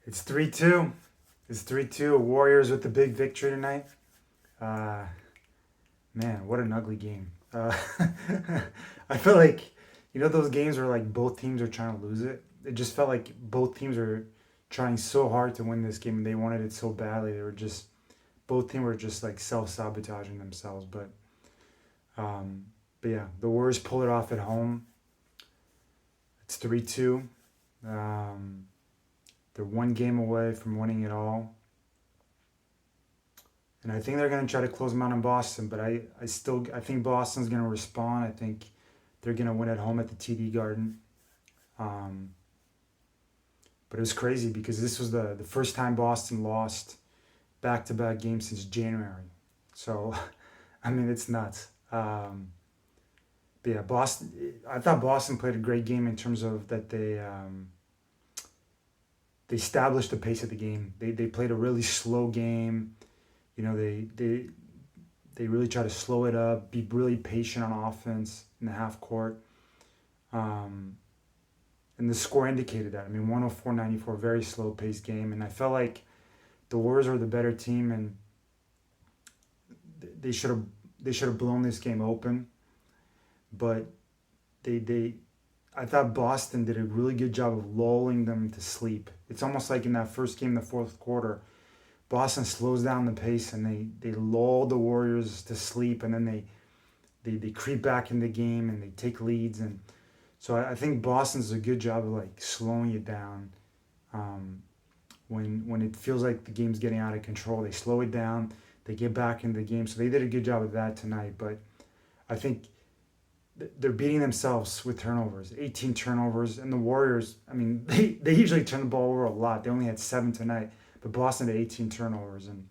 It's 3-2. It's 3-2. Warriors with the big victory tonight. Uh, Man, what an ugly game. I feel like, those games where like both teams are trying to lose it. It just felt like both teams are trying so hard to win this game and they wanted it so badly. Both teams were just like self sabotaging themselves. Um, but yeah, the Warriors pull it off at home. It's 3-2. Um, they're one game away from winning it all. And I think they're going to try to close them out in Boston, but I think Boston's going to respond. I think they're going to win at home at the TD Garden. Um, but it was crazy because this was the first time Boston lost back-to-back games since January. So, I mean, it's nuts. But yeah, I thought Boston played a great game in terms of that they established the pace of the game. They played a really slow game. They really try to slow it up, be really patient on offense in the half court. Um, and the score indicated that. I mean, 104-94, very slow paced game. And I felt like the Warriors were the better team and they should have they should have blown this game open. But they I thought Boston did a really good job of lulling them to sleep. It's almost like in that first game, the fourth quarter, Boston slows down the pace and they lull the Warriors to sleep, and then they creep back in the game and they take leads. And so I think Boston does a good job of like slowing you down. Um, when it feels like the game's getting out of control, they slow it down, they get back into the game. So they did a good job of that tonight. But I think they're beating themselves with turnovers, 18 turnovers. And the Warriors, I mean, they usually turn the ball over a lot. They only had 7 tonight, but Boston had 18 turnovers. And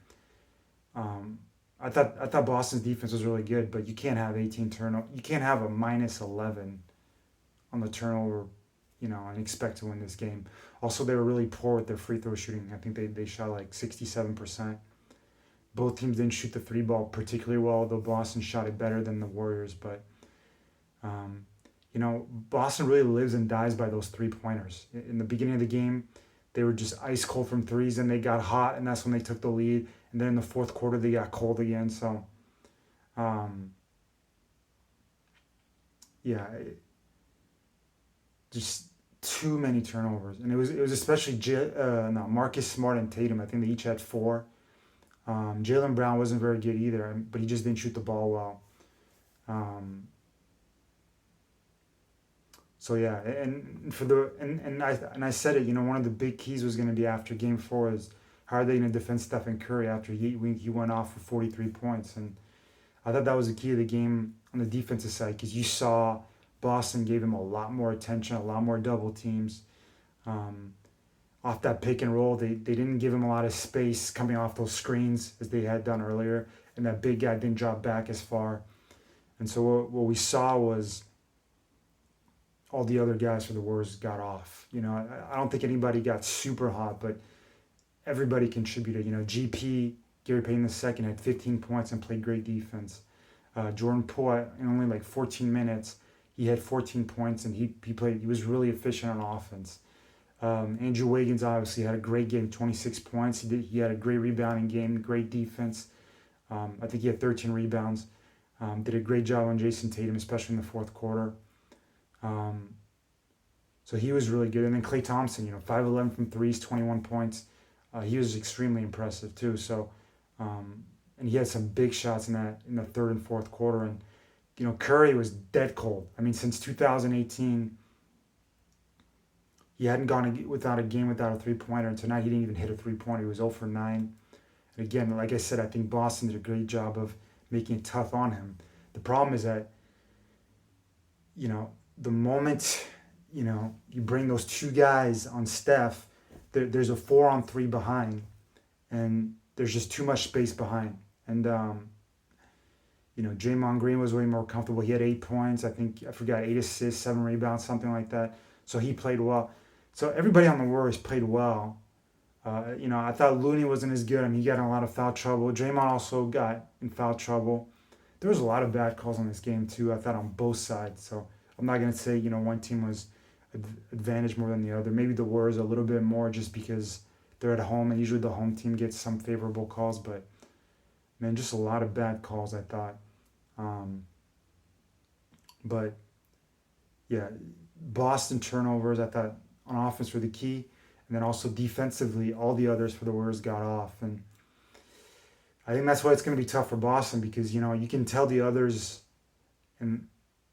um, I thought Boston's defense was really good, but you can't have 18 turnovers. You can't have a minus 11 on the turnover, and expect to win this game. Also, they were really poor with their free throw shooting. I think they shot like 67%. Both teams didn't shoot the three ball particularly well, though Boston shot it better than the Warriors. But um, Boston really lives and dies by those 3 pointers. In the beginning of the game, they were just ice cold from threes, and they got hot, and that's when they took the lead. And then in the fourth quarter, they got cold again. So, um, yeah, just too many turnovers, and it was especially no, Marcus Smart and Tatum. I think they each had 4. Jalen Brown wasn't very good either, but he just didn't shoot the ball well. Um, So yeah, and for the and I said it. One of the big keys was going to be after Game 4 is how are they going to defend Stephen Curry after he went off for 43 points, and I thought that was the key of the game on the defensive side because you saw Boston gave him a lot more attention, a lot more double teams. Um, Off that pick and roll, they didn't give him a lot of space coming off those screens as they had done earlier, and that big guy didn't drop back as far. And so what we saw was all the other guys for the Warriors got off. I don't think anybody got super hot, but everybody contributed. GP, Gary Payton II, had 15 points and played great defense. Jordan Poole, in only like 14 minutes, he had 14 points and he was really efficient on offense. Andrew Wiggins obviously had a great game, 26 points. He had a great rebounding game, great defense. I think he had 13 rebounds. Did a great job on Jason Tatum, especially in the fourth quarter. Um, so he was really good. And then Klay Thompson, 5'11" from threes, 21 points. He was extremely impressive too. So, and he had some big shots in the third and fourth quarter. And, Curry was dead cold. I mean, since 2018, he hadn't gone without a game without a three-pointer. And tonight he didn't even hit a three-pointer. He was 0 for 9. And again, like I said, I think Boston did a great job of making it tough on him. The problem is that, the moment you bring those 2 guys on Steph, there's a 4-on-3 behind, and there's just too much space behind. And Draymond Green was way more comfortable. He had 8 points. I forgot 8 assists, 7 rebounds, something like that. So he played well. So everybody on the Warriors played well. I thought Looney wasn't as good. I mean, he got in a lot of foul trouble. Draymond also got in foul trouble. There was a lot of bad calls on this game too. I thought on both sides. So I'm not gonna say one team was advantaged more than the other. Maybe the Warriors a little bit more just because they're at home, and usually the home team gets some favorable calls. But man, just a lot of bad calls, I thought. Um, but yeah, Boston turnovers, I thought on offense were the key, and then also defensively, all the others for the Warriors got off, and I think that's why it's going to be tough for Boston because you can tell the others and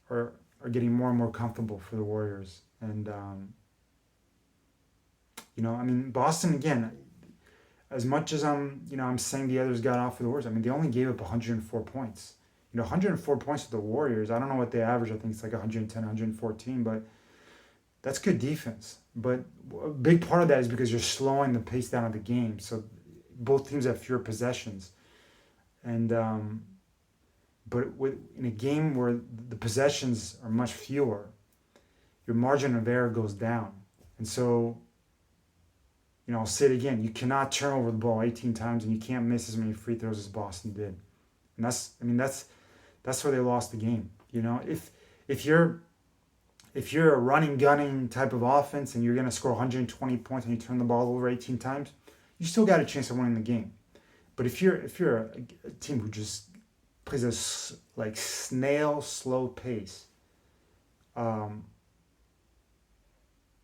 are getting more and more comfortable for the Warriors, and I mean Boston again. As much as I'm saying the others got off for the Warriors, I mean they only gave up 104 points. 104 points to the Warriors. I don't know what they average. I think it's like 110, 114, but that's good defense. But a big part of that is because you're slowing the pace down of the game. So both teams have fewer possessions, and but in a game where the possessions are much fewer, your margin of error goes down, and so. I'll say it again. You cannot turn over the ball 18 times, and you can't miss as many free throws as Boston did, and that's where they lost the game. If you're a running gunning type of offense and you're gonna score 120 points and you turn the ball over 18 times, you still got a chance of winning the game. But if you're a team who just plays a like snail slow pace,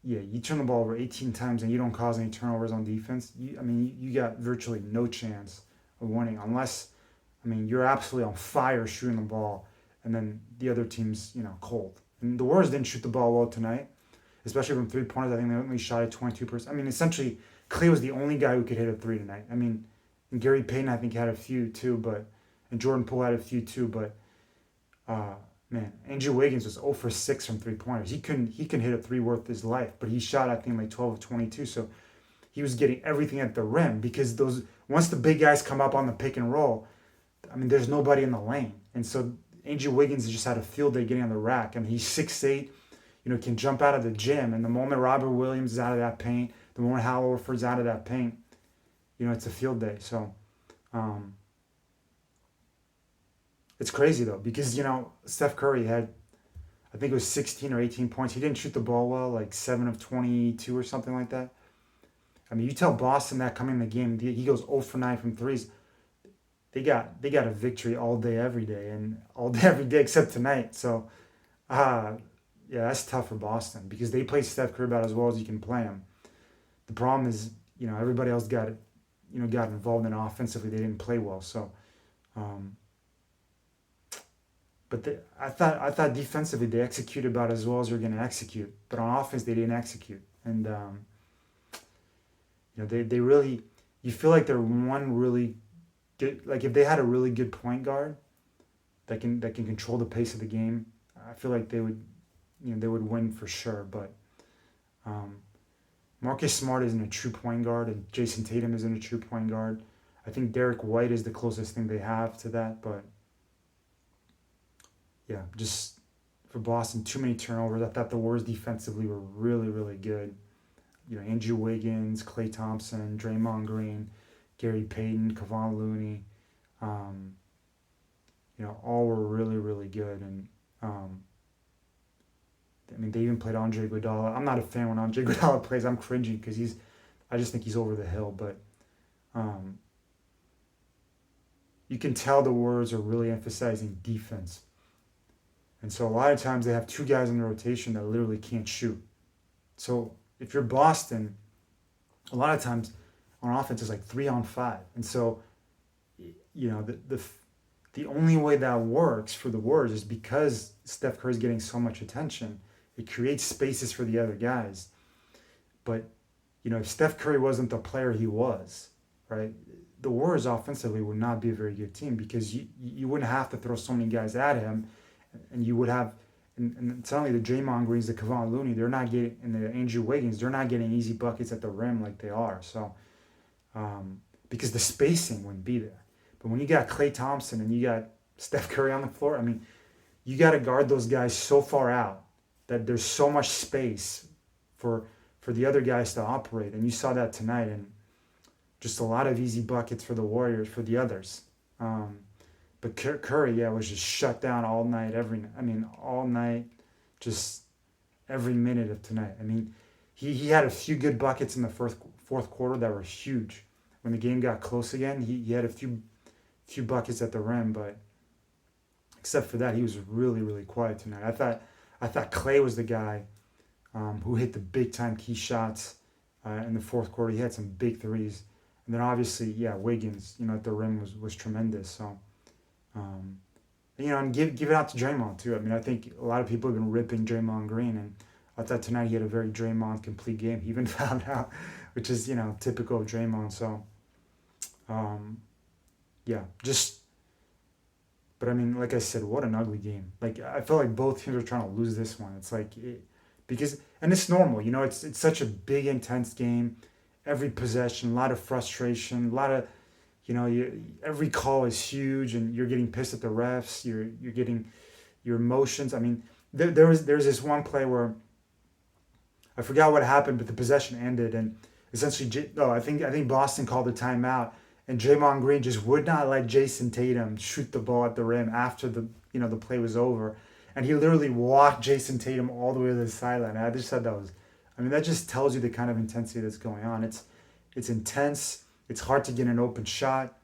yeah, you turn the ball over 18 times and you don't cause any turnovers on defense. You got virtually no chance of winning unless, you're absolutely on fire shooting the ball, and then the other team's cold. And the Warriors didn't shoot the ball well tonight, especially from 3-pointers. I think they only shot at 22%. Essentially, Clay was the only guy who could hit a three tonight. And Gary Payton I think had a few too, and Jordan Poole had a few too, but. Man, Andrew Wiggins was 0 for 6 from 3-pointers. He couldn't hit a three worth his life, but he shot I think like 12 of 22. So he was getting everything at the rim because once the big guys come up on the pick and roll, there's nobody in the lane, and so Andrew Wiggins just had a field day getting on the rack. He's 6'8", can jump out of the gym, and the moment Robert Williams is out of that paint, the moment Hal Horford's out of that paint, it's a field day. So. It's crazy though because Steph Curry had, I think it was 16 or 18 points. He didn't shoot the ball well, like 7 of 22 or something like that. You tell Boston that coming in the game, he goes 0 for 9 from threes. They got a victory all day every day and all day every day except tonight. So, yeah, that's tough for Boston because they play Steph Curry about as well as you can play him. The problem is everybody else got involved in offensively. They didn't play well, so. But I thought defensively they executed about as well as you're going to execute. But on offense they didn't execute, and they really, you feel like they're one really good. Like if they had a really good point guard that can control the pace of the game, I feel like they would win for sure. But Marcus Smart isn't a true point guard, and Jason Tatum isn't a true point guard. I think Derek White is the closest thing they have to that, but. Yeah, just for Boston, too many turnovers. I thought the Warriors defensively were really, really good. Andrew Wiggins, Klay Thompson, Draymond Green, Gary Payton, Kevon Looney, all were really, really good. And, they even played Andre Iguodala. I'm not a fan when Andre Iguodala plays. I'm cringing because I just think he's over the hill. But you can tell the Warriors are really emphasizing defense. And so a lot of times they have two guys in the rotation that literally can't shoot. So if you're Boston, a lot of times on offense it's like 3-on-5. And so, the only way that works for the Warriors is because Steph Curry's getting so much attention. It creates spaces for the other guys. But, if Steph Curry wasn't the player he was, right, the Warriors offensively would not be a very good team because you wouldn't have to throw so many guys at him. And you would have, and suddenly the Draymond Greens, the Kevon Looney, they're not getting, and the Andrew Wiggins, they're not getting easy buckets at the rim like they are. So, because the spacing wouldn't be there. But when you got Klay Thompson and you got Steph Curry on the floor, you got to guard those guys so far out that there's so much space for the other guys to operate. And you saw that tonight, and just a lot of easy buckets for the Warriors, for the others. But Curry, was just shut down all night, all night, just every minute of tonight. He had a few good buckets in the fourth quarter that were huge. When the game got close again, he had a few buckets at the rim, but except for that, he was really really quiet tonight. I thought Clay was the guy who hit the big time key shots in the fourth quarter. He had some big threes, and then obviously, yeah, Wiggins, at the rim was tremendous. So, and give it out to Draymond too. I mean, I think a lot of people have been ripping Draymond Green, and I thought tonight he had a very Draymond complete game. He even fouled out, which is typical of Draymond. So, yeah, just. But I mean, like I said, what an ugly game. Like I feel like both teams are trying to lose this one. It's like because and it's normal, It's such a big, intense game. Every possession, a lot of frustration, a lot of, every call is huge, and you're getting pissed at the refs. You're getting your emotions. I mean, there's this one play where I forgot what happened, but the possession ended, and essentially, I think Boston called a timeout, and Draymond Green just would not let Jason Tatum shoot the ball at the rim after the play was over, and he literally walked Jason Tatum all the way to the sideline. I just thought that just tells you the kind of intensity that's going on. It's intense. It's hard to get an open shot.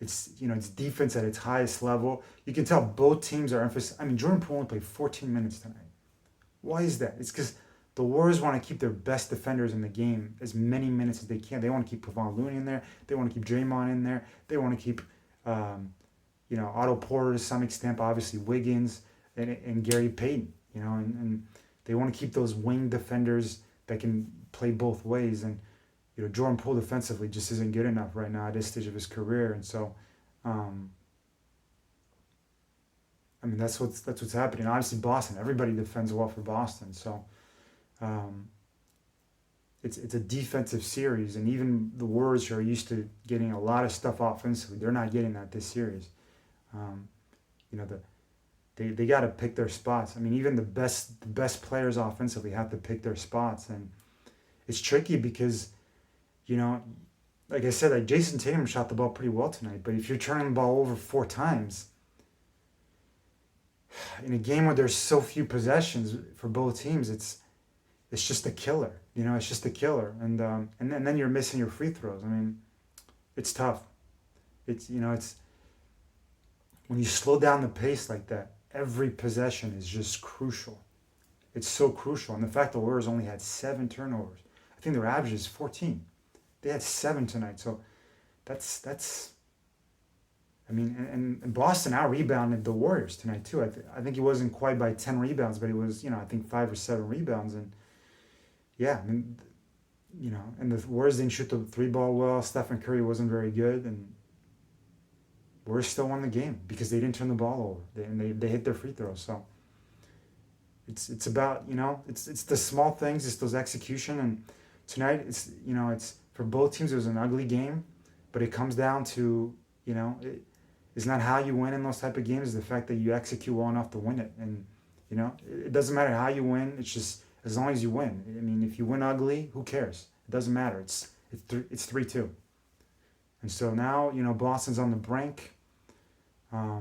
It's defense at its highest level. You can tell both teams are emphasizing. I mean, Jordan Poole only played 14 minutes tonight. Why is that? It's because the Warriors want to keep their best defenders in the game as many minutes as they can. They want to keep Kevon Looney in there. They want to keep Draymond in there. They want to keep, Otto Porter to some extent, obviously Wiggins and Gary Payton, and they want to keep those wing defenders that can play both ways. And, Jordan Poole defensively just isn't good enough right now at this stage of his career. And so, that's what's happening. Obviously, Boston, everybody defends well for Boston. So, it's a defensive series, and even the Warriors are used to getting a lot of stuff offensively. They're not getting that this series. They got to pick their spots. I mean, even the best players offensively have to pick their spots, and it's tricky because, like I said, like Jason Tatum shot the ball pretty well tonight, but if you're turning the ball over 4 times in a game where there's so few possessions for both teams, it's just a killer. It's just a killer, and then you're missing your free throws. I mean, it's tough. It's when you slow down the pace like that, every possession is just crucial. It's so crucial, and the fact the Warriors only had 7 turnovers. I think their average is 14. They had 7 tonight, so that's. I mean, and Boston out-rebounded the Warriors tonight too. I think he wasn't quite by 10 rebounds, but he was, I think 5 or 7 rebounds, and yeah, I mean, and the Warriors didn't shoot the 3 ball well. Stephen Curry wasn't very good, and Warriors still won the game because they didn't turn the ball over, they hit their free throws. So it's about it's the small things, it's those execution, and tonight it's for both teams it was an ugly game, but it comes down to it's not how you win in those type of games, it's the fact that you execute well enough to win it, and it doesn't matter how you win, it's just as long as you win. I mean, if you win ugly, who cares? It doesn't matter. It's 3-2. And so now, Boston's on the brink. I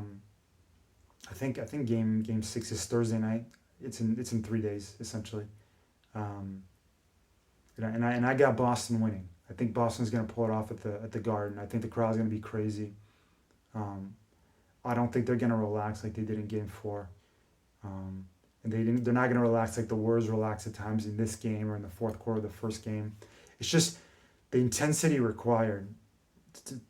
think game 6 is Thursday night. It's in 3 days essentially. And I got Boston winning. I think Boston's going to pull it off at the Garden. I think the crowd's going to be crazy. I don't think they're going to relax like they did in game 4. And they're not going to relax like the Warriors relax at times in this game or in the fourth quarter of the first game. It's just the intensity required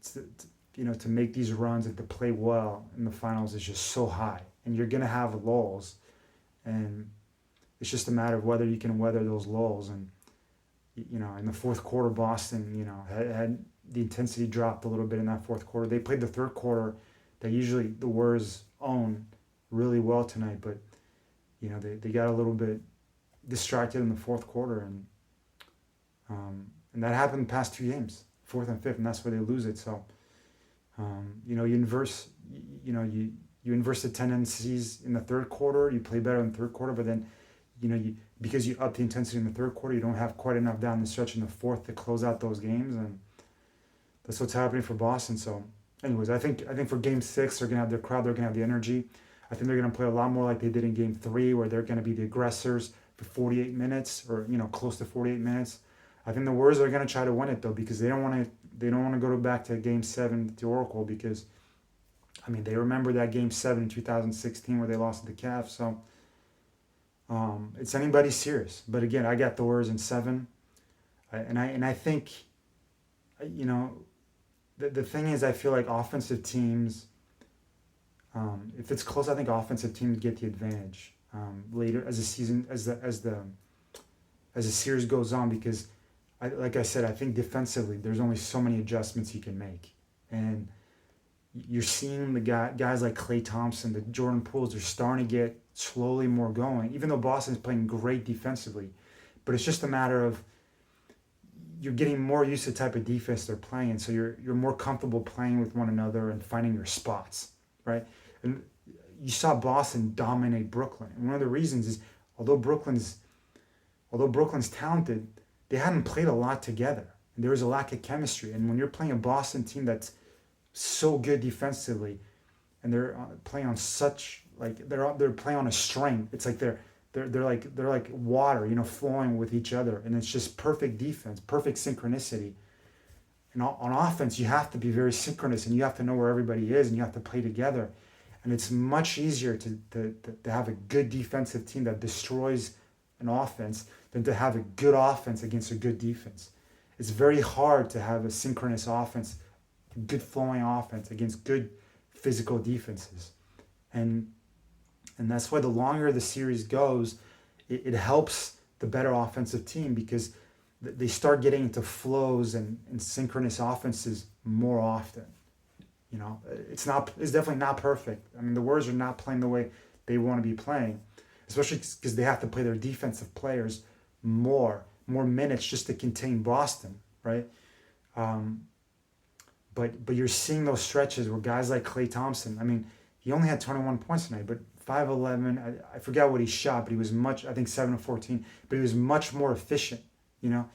to make these runs and to play well in the finals is just so high. And you're going to have lulls. And it's just a matter of whether you can weather those lulls. And, in the fourth quarter, Boston, had the intensity dropped a little bit in that fourth quarter. They played the third quarter that usually the Warriors own really well tonight, but they got a little bit distracted in the fourth quarter, and that happened in the past 2 games, 4th and 5th, and that's where they lose it. So, you inverse the tendencies in the third quarter. You play better in the third quarter, but then, because you up the intensity in the third quarter, you don't have quite enough down the stretch in the fourth to close out those games, and that's what's happening for Boston. So, anyways, I think for Game 6, they're gonna have their crowd, they're gonna have the energy. I think they're going to play a lot more like they did in Game 3, where they're going to be the aggressors for 48 minutes or, close to 48 minutes. I think the Warriors are going to try to win it though, because they don't want to go back to Game 7 at the Oracle, because I mean they remember that Game 7 in 2016 where they lost to the Cavs. So it's anybody serious. But again, I got the Warriors in 7, and I think, you know, the thing is, I feel like offensive teams, if it's close, I think offensive teams get the advantage later as the season, as the series goes on, because like I said, I think defensively there's only so many adjustments you can make, and you're seeing the guys like Klay Thompson, the Jordan Pooles, they're starting to get slowly more going, even though Boston's playing great defensively. But it's just a matter of you're getting more used to the type of defense they're playing, so you're more comfortable playing with one another and finding your spots, right? And you saw Boston dominate Brooklyn, and one of the reasons is although Brooklyn's talented, they hadn't played a lot together, and there was a lack of chemistry. And when you're playing a Boston team that's so good defensively, and they're playing on such like they're playing on a string, it's like they're like water, you know, flowing with each other, and it's just perfect defense, perfect synchronicity. And on offense, you have to be very synchronous, and you have to know where everybody is, and you have to play together. And it's much easier to have a good defensive team that destroys an offense than to have a good offense against a good defense. It's very hard to have a synchronous offense, good flowing offense against good physical defenses. And that's why the longer the series goes, it helps the better offensive team, because they start getting into flows and synchronous offenses more often. You know, it's definitely not perfect. I mean, the Warriors are not playing the way they want to be playing, especially because they have to play their defensive players more minutes just to contain Boston, right? But you're seeing those stretches where guys like Klay Thompson, I mean, he only had 21 points tonight, but 5'11", I forgot what he shot, but he was I think 7 of 14, but he was much more efficient, you know.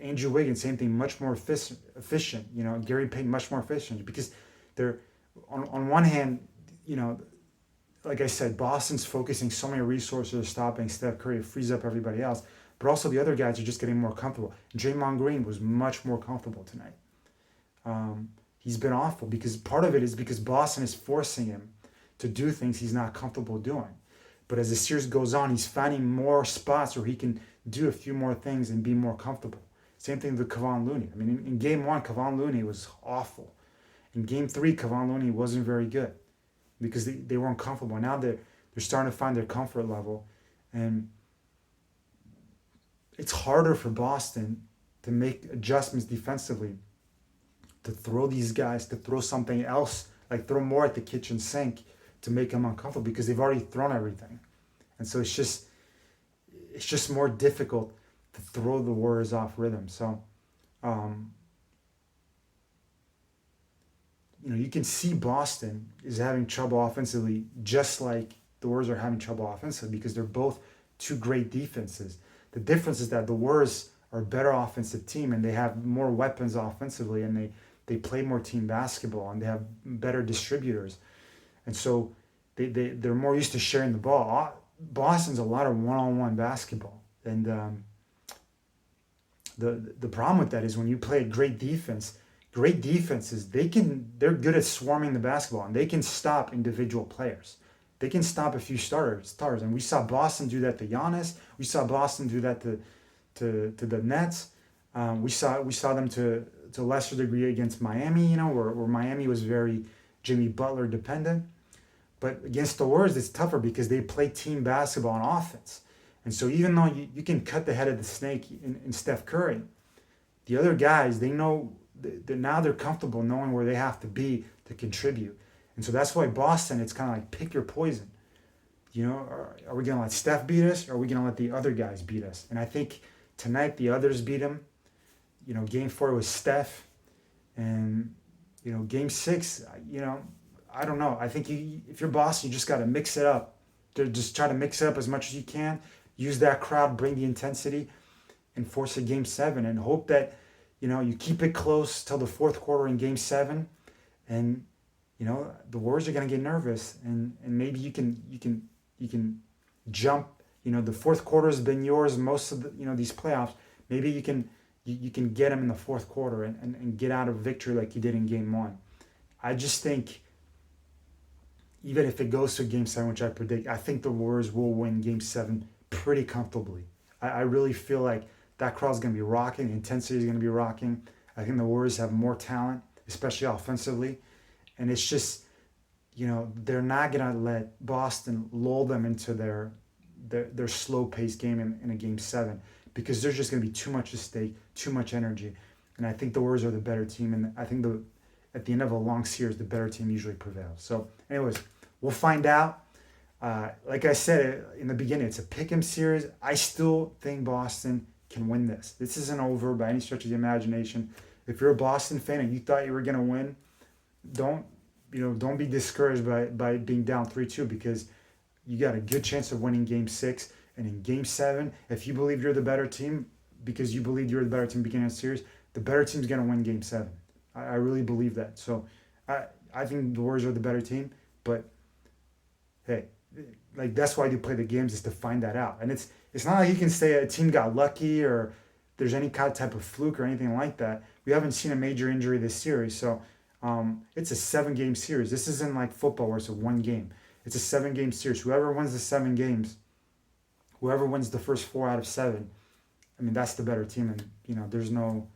Andrew Wiggins, same thing, much more efficient, you know. Gary Payton, much more efficient, because they're, on one hand, you know, like I said, Boston's focusing so many resources on stopping Steph Curry, it frees up everybody else, but also the other guys are just getting more comfortable. Draymond Green was much more comfortable tonight. He's been awful, because part of it is because Boston is forcing him to do things he's not comfortable doing. But as the series goes on, he's finding more spots where he can do a few more things and be more comfortable. Same thing with Kevon Looney. I mean, in Game 1, Kevon Looney was awful. In Game 3, Kevon Looney wasn't very good, because they weren't comfortable. Now they're starting to find their comfort level. And it's harder for Boston to make adjustments defensively, to throw these guys, to throw something else, like throw more at the kitchen sink to make them uncomfortable, because they've already thrown everything. And so it's just more difficult to throw the Warriors off rhythm. So, you know, you can see Boston is having trouble offensively, just like the Warriors are having trouble offensively, because they're both two great defenses. The difference is that the Warriors are a better offensive team, and they have more weapons offensively, and they play more team basketball, and they have better distributors. And so they're more used to sharing the ball. Boston's a lot of one-on-one basketball. And the problem with that is when you play a great defenses, they're good at swarming the basketball, and they can stop individual players. They can stop a few stars. And we saw Boston do that to Giannis. We saw Boston do that to the Nets. We saw them to a lesser degree against Miami, you know, where Miami was very Jimmy Butler dependent. But against the Warriors, it's tougher because they play team basketball on offense. And so even though you can cut the head of the snake in Steph Curry, the other guys, they know that now they're comfortable knowing where they have to be to contribute. And so that's why Boston, it's kind of like pick your poison. You know, are we going to let Steph beat us, or are we going to let the other guys beat us? And I think tonight the others beat him. You know, Game 4 was Steph. And, you know, Game 6, you know, I don't know. I think if you're Boston, you just got to mix it up. Just try to mix it up as much as you can. Use that crowd, bring the intensity, and force a Game 7. And hope that, you know, you keep it close till the fourth quarter in Game 7. And, you know, the Warriors are going to get nervous. And maybe you can jump. You know, the fourth quarter has been yours most of the, you know, these playoffs. Maybe you can get them in the fourth quarter and get out of victory like you did in game one. I just think even if it goes to game seven, which I predict, I think the Warriors will win game seven pretty comfortably. I really feel like that crowd's going to be rocking. The intensity is going to be rocking. I think the Warriors have more talent, especially offensively. And it's just, they're not going to let Boston lull them into their slow paced game in a game seven because there's just going to be too much at stake, too much energy. And I think the Warriors are the better team. And I think at the end of a long series, the better team usually prevails. So, anyways, we'll find out. Like I said in the beginning, it's a pick'em series. I still think Boston can win this. This isn't over by any stretch of the imagination. If you're a Boston fan and you thought you were gonna win, don't be discouraged by being down 3-2 because you got a good chance of winning game six. And in game seven, if you believe you're the better team because you believed you were the better team beginning of the series, the better team's gonna win game seven. I really believe that. So I think the Warriors are the better team, but hey, like that's why you play the games is to find that out. And it's not like you can say a team got lucky or there's any kind of type of fluke or anything like that. We haven't seen a major injury this series, so it's a 7-game series. This isn't like football where it's a 1 game. It's a 7-game series. Whoever wins the 7 games, whoever wins the first 4 out of 7, I mean that's the better team. And there's no.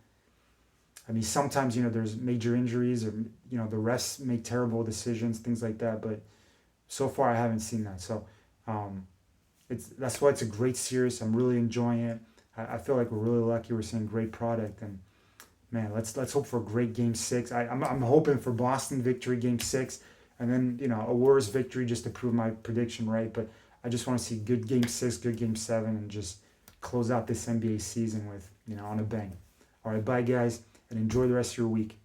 I mean sometimes there's major injuries or the refs make terrible decisions, things like that, but. So far, I haven't seen that. So that's why it's a great series. I'm really enjoying it. I feel like we're really lucky. We're seeing great product. And, man, let's hope for a great Game 6. I'm hoping for Boston victory Game 6. And then, a Warriors victory just to prove my prediction right. But I just want to see good Game 6, good Game 7, and just close out this NBA season with, on a bang. All right, bye, guys, and enjoy the rest of your week.